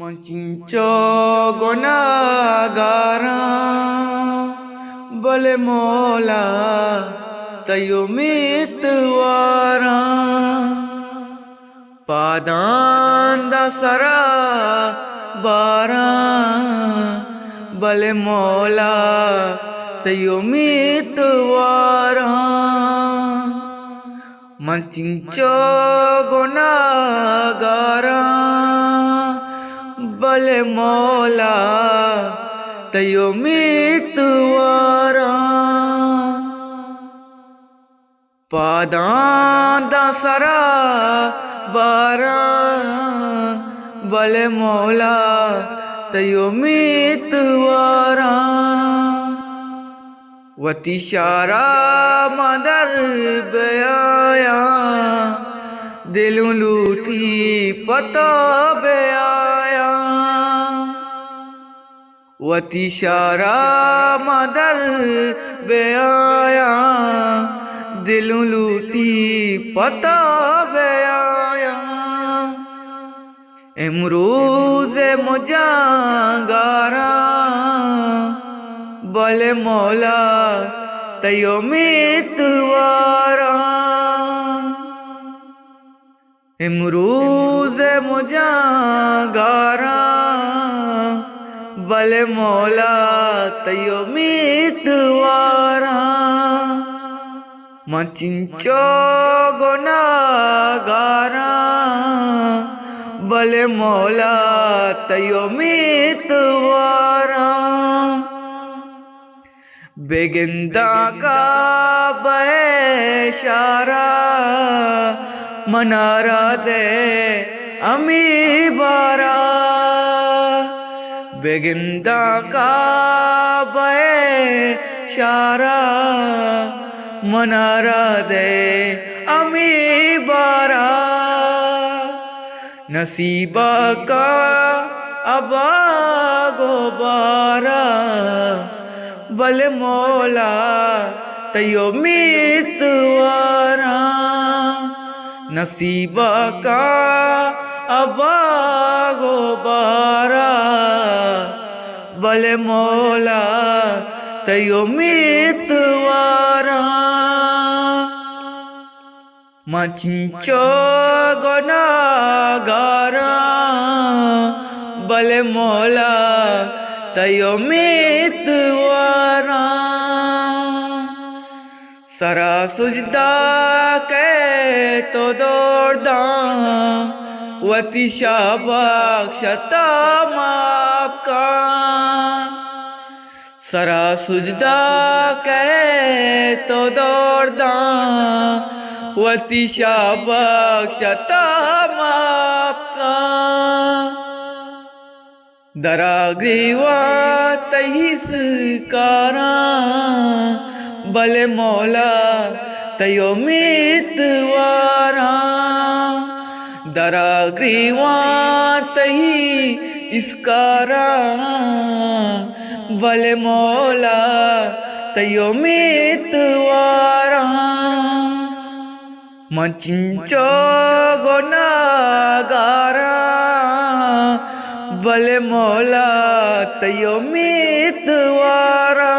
मंचिंचो गुनाहगारा बले मौला तयो मितवारा पादान दसरा बारा बले मौला तयो मितवारा मंचिंचो गुनाहगारा बले मौला तयो मितवारा पादां दसरा बारा बले मौला तयो मितवारा वतिशारा मदर बयाया दिलू लूटी पता बयाया वतिशारा मदर बयाया दिलू लूटी पता बयाया इमरूज मुजागारा बले मौला तयो मितवारा इमरूज मुजागारा बले मौला तयो मितवारा मंचिंचो गुनाहगारा बले मौला तयो मितवारा बेगिंदा का बेशारा मनारा दे अमी बारा बेगिंदा का बेशारा मनारा दे अमी बारा नसीबा का अबा गोबारा बले मौला तयो मितवारा नसीबा का अबा गोबारा बले मौला तयो मितवारा मंचिंचो गुनाहगारा बले मौला तयो मितवारा सरा सुजदा के तो दौड़दा वतिशा बख्शता माप का सरा सुजदा के तो दौड़दा वतिशा बख्शता माप का दरा ग्रीवा तहिस कारा बले मौला तयो मितवारा दरा ग्रीवा तही इसकारा बले मौला तयो मितवारा मंचिंचो गुनाहगारा बले मौला तयो मितवारा।